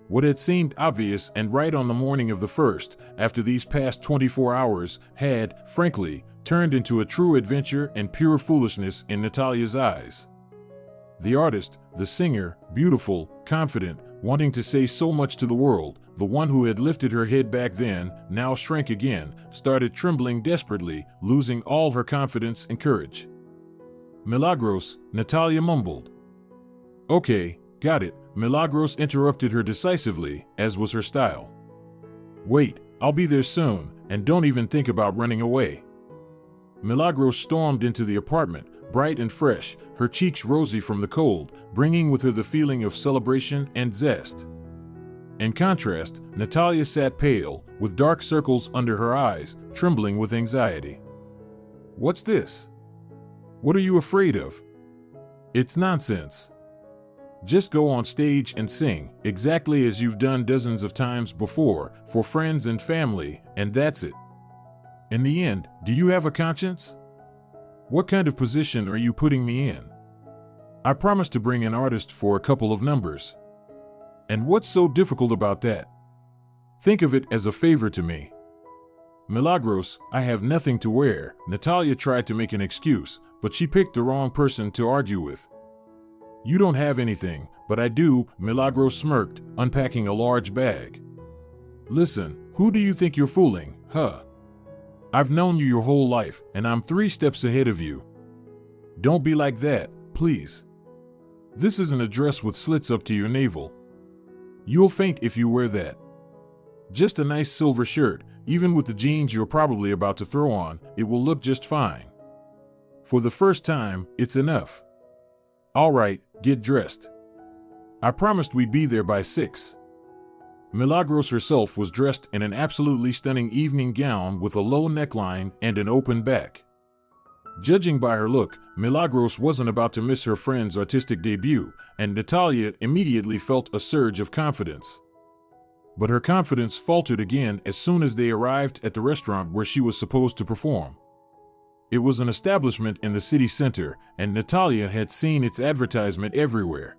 What had seemed obvious and right on the morning of the 1st, after these past 24 hours, had, frankly, turned into a true adventure and pure foolishness in Natalia's eyes. The artist, the singer, beautiful, confident, wanting to say so much to the world, the one who had lifted her head back then, now shrank again, started trembling desperately, losing all her confidence and courage. "Milagros," Natalia mumbled. "Okay, got it," Milagros interrupted her decisively, as was her style. "Wait, I'll be there soon, and don't even think about running away." Milagros stormed into the apartment, bright and fresh, her cheeks rosy from the cold, bringing with her the feeling of celebration and zest. In contrast, Natalia sat pale, with dark circles under her eyes, trembling with anxiety. "What's this? What are you afraid of? It's nonsense. Just go on stage and sing, exactly as you've done dozens of times before, for friends and family, and that's it. In the end, do you have a conscience? What kind of position are you putting me in? I promised to bring an artist for a couple of numbers. And what's so difficult about that? Think of it as a favor to me." "Milagros, I have nothing to wear," Natalia tried to make an excuse, but she picked the wrong person to argue with. "You don't have anything, but I do," Milagros smirked, unpacking a large bag. "Listen, who do you think you're fooling, huh? I've known you your whole life, and I'm 3 steps ahead of you. Don't be like that, please. This isn't a dress with slits up to your navel. You'll faint if you wear that. Just a nice silver shirt, even with the jeans you're probably about to throw on, it will look just fine. For the first time, it's enough. All right, get dressed. I promised we'd be there by 6. Milagros herself was dressed in an absolutely stunning evening gown with a low neckline and an open back. Judging by her look, Milagros wasn't about to miss her friend's artistic debut, and Natalia immediately felt a surge of confidence. But her confidence faltered again as soon as they arrived at the restaurant where she was supposed to perform. It was an establishment in the city center, and Natalia had seen its advertisement everywhere.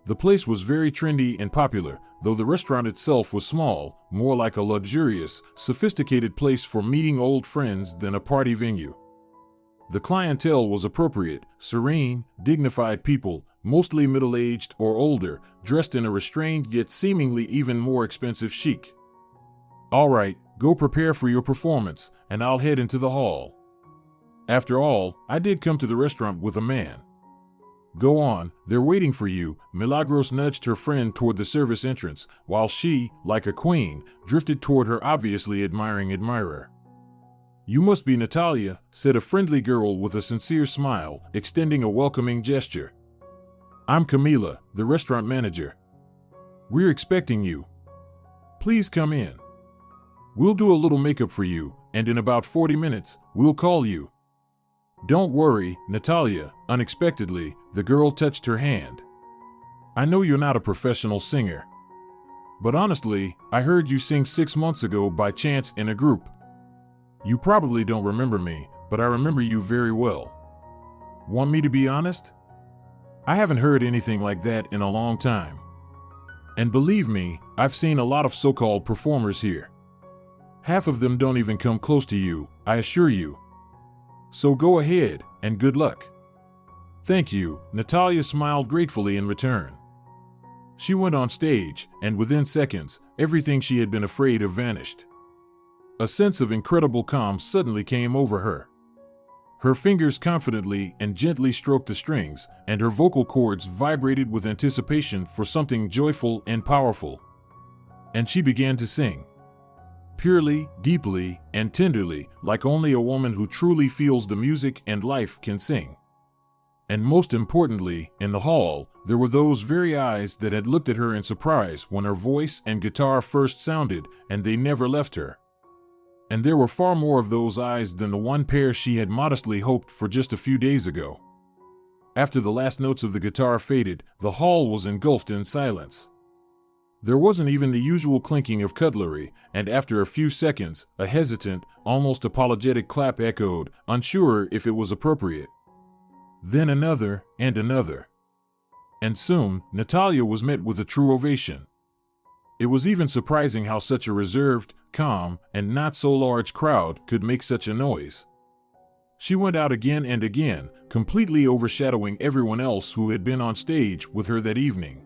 The place was very trendy and popular, though the restaurant itself was small, more like a luxurious, sophisticated place for meeting old friends than a party venue. The clientele was appropriate, serene, dignified people, mostly middle-aged or older, dressed in a restrained yet seemingly even more expensive chic. "All right, go prepare for your performance, and I'll head into the hall. After all, I did come to the restaurant with a man. Go on, they're waiting for you." Milagros nudged her friend toward the service entrance, while she, like a queen, drifted toward her obviously admiring admirer. "You must be Natalia," said a friendly girl with a sincere smile, extending a welcoming gesture. "I'm Camila, the restaurant manager. We're expecting you. Please come in. We'll do a little makeup for you, and in about 40 minutes, we'll call you." "Don't worry, Natalia," unexpectedly, the girl touched her hand. "I know you're not a professional singer. But honestly, I heard you sing 6 months ago by chance in a group. You probably don't remember me, but I remember you very well. Want me to be honest? I haven't heard anything like that in a long time. And believe me, I've seen a lot of so-called performers here. Half of them don't even come close to you, I assure you. So go ahead, and good luck." "Thank you," Natalia smiled gratefully in return. She went on stage, and within seconds, everything she had been afraid of vanished. A sense of incredible calm suddenly came over her. Her fingers confidently and gently stroked the strings, and her vocal cords vibrated with anticipation for something joyful and powerful. And she began to sing. Purely, deeply, and tenderly, like only a woman who truly feels the music and life can sing. And most importantly, in the hall, there were those very eyes that had looked at her in surprise when her voice and guitar first sounded, and they never left her. And there were far more of those eyes than the one pair she had modestly hoped for just a few days ago. After the last notes of the guitar faded, the hall was engulfed in silence. There wasn't even the usual clinking of cutlery, and after a few seconds, a hesitant, almost apologetic clap echoed, unsure if it was appropriate. Then another, and another. And soon, Natalia was met with a true ovation. It was even surprising how such a reserved, calm, and not so large crowd could make such a noise. She went out again and again, completely overshadowing everyone else who had been on stage with her that evening.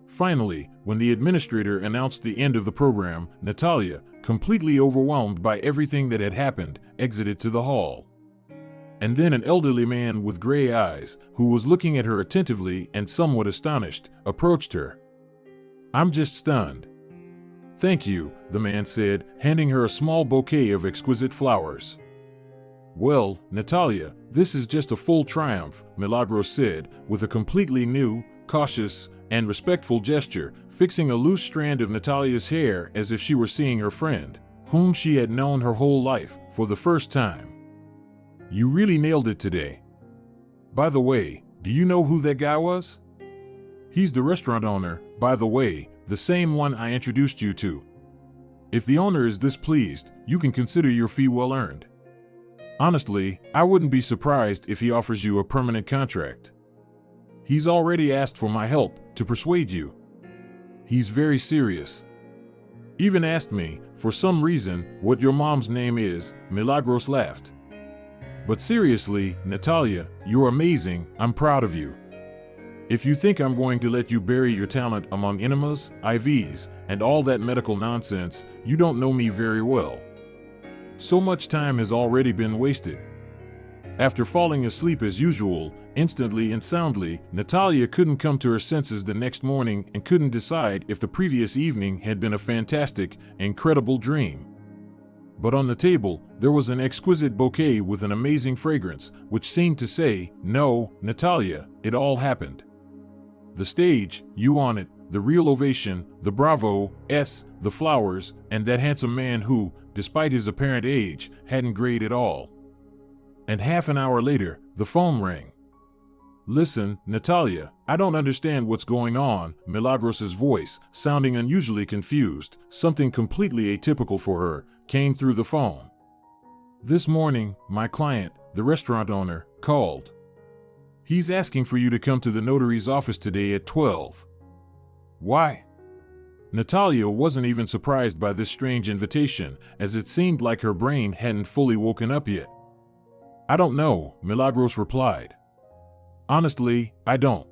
Finally, when the administrator announced the end of the program, Natalia, completely overwhelmed by everything that had happened, exited to the hall. And then an elderly man with gray eyes, who was looking at her attentively and somewhat astonished, approached her. "I'm just stunned." "Thank you," the man said, handing her a small bouquet of exquisite flowers. "Well, Natalia, this is just a full triumph," Milagros said, with a completely new, cautious, and respectful gesture, fixing a loose strand of Natalia's hair as if she were seeing her friend, whom she had known her whole life, for the first time. "You really nailed it today. By the way, do you know who that guy was? He's the restaurant owner, by the way, the same one I introduced you to. If the owner is this pleased, you can consider your fee well earned. Honestly, I wouldn't be surprised if he offers you a permanent contract. He's already asked for my help to persuade you. He's very serious. Even asked me, for some reason, what your mom's name is." Milagros laughed. "But seriously, Natalia, you're amazing. I'm proud of you. If you think I'm going to let you bury your talent among enemas, IVs, and all that medical nonsense, you don't know me very well. So much time has already been wasted." After falling asleep as usual, instantly and soundly, Natalia couldn't come to her senses the next morning and couldn't decide if the previous evening had been a fantastic, incredible dream. But on the table, there was an exquisite bouquet with an amazing fragrance, which seemed to say, "No, Natalia, it all happened. The stage, you on it, the real ovation, the bravo, the flowers, and that handsome man who, despite his apparent age, hadn't grayed at all." And half an hour later, the phone rang. "Listen, Natalia, I don't understand what's going on," Milagros' voice, sounding unusually confused, something completely atypical for her, came through the phone. "This morning, my client, the restaurant owner, called. He's asking for you to come to the notary's office today at 12. "Why?" Natalia wasn't even surprised by this strange invitation, as it seemed like her brain hadn't fully woken up yet. "I don't know," Milagros replied. "Honestly, I don't.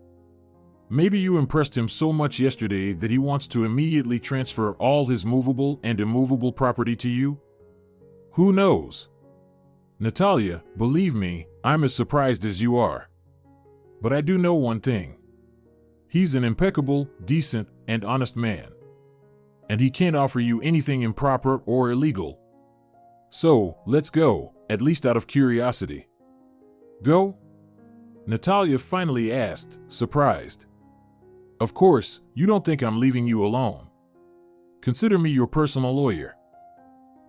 Maybe you impressed him so much yesterday that he wants to immediately transfer all his movable and immovable property to you? Who knows? Natalia, believe me, I'm as surprised as you are. But I do know one thing. He's an impeccable, decent, and honest man. And he can't offer you anything improper or illegal. So, let's go, at least out of curiosity." "Go?" Natalia finally asked, surprised. "Of course, you don't think I'm leaving you alone. Consider me your personal lawyer."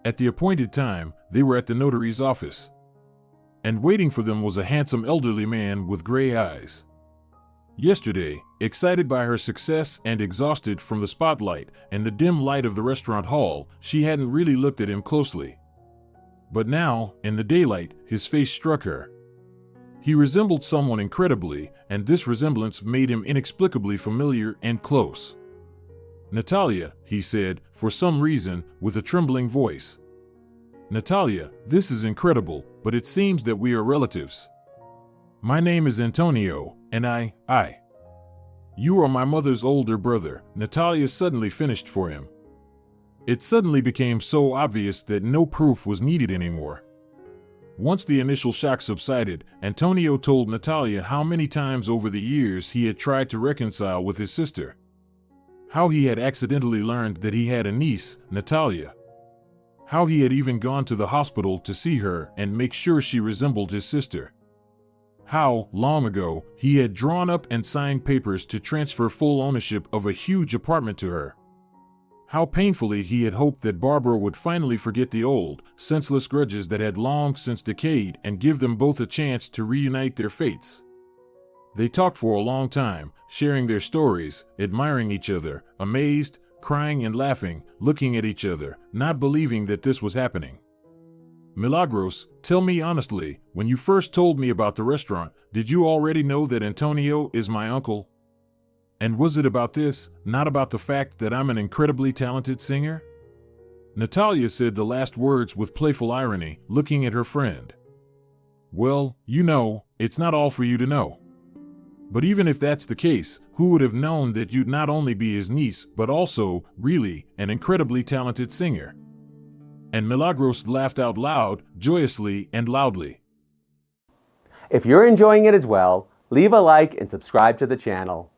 At the appointed time, they were at the notary's office. And waiting for them was a handsome elderly man with gray eyes. Yesterday, excited by her success and exhausted from the spotlight and the dim light of the restaurant hall, she hadn't really looked at him closely. But now, in the daylight, his face struck her. He resembled someone incredibly, and this resemblance made him inexplicably familiar and close. "Natalia," he said, for some reason, with a trembling voice. "Natalia, this is incredible, but it seems that we are relatives. My name is Antonio, and You are my mother's older brother," Natalia suddenly finished for him. It suddenly became so obvious that no proof was needed anymore. Once the initial shock subsided, Antonio told Natalia how many times over the years he had tried to reconcile with his sister. How he had accidentally learned that he had a niece, Natalia. How he had even gone to the hospital to see her and make sure she resembled his sister. How, long ago, he had drawn up and signed papers to transfer full ownership of a huge apartment to her. How painfully he had hoped that Barbara would finally forget the old, senseless grudges that had long since decayed and give them both a chance to reunite their fates. They talked for a long time, sharing their stories, admiring each other, amazed, crying and laughing, looking at each other, not believing that this was happening. Milagros, tell me honestly, when you first told me about the restaurant, did you already know that Antonio is my uncle? And was it about this, not about the fact that I'm an incredibly talented singer? Natalia said the last words with playful irony, looking at her friend. Well, you know, it's not all for you to know. But even if that's the case, who would have known that you'd not only be his niece, but also, really, an incredibly talented singer? And Milagros laughed out loud, joyously and loudly. If you're enjoying it as well, leave a like and subscribe to the channel.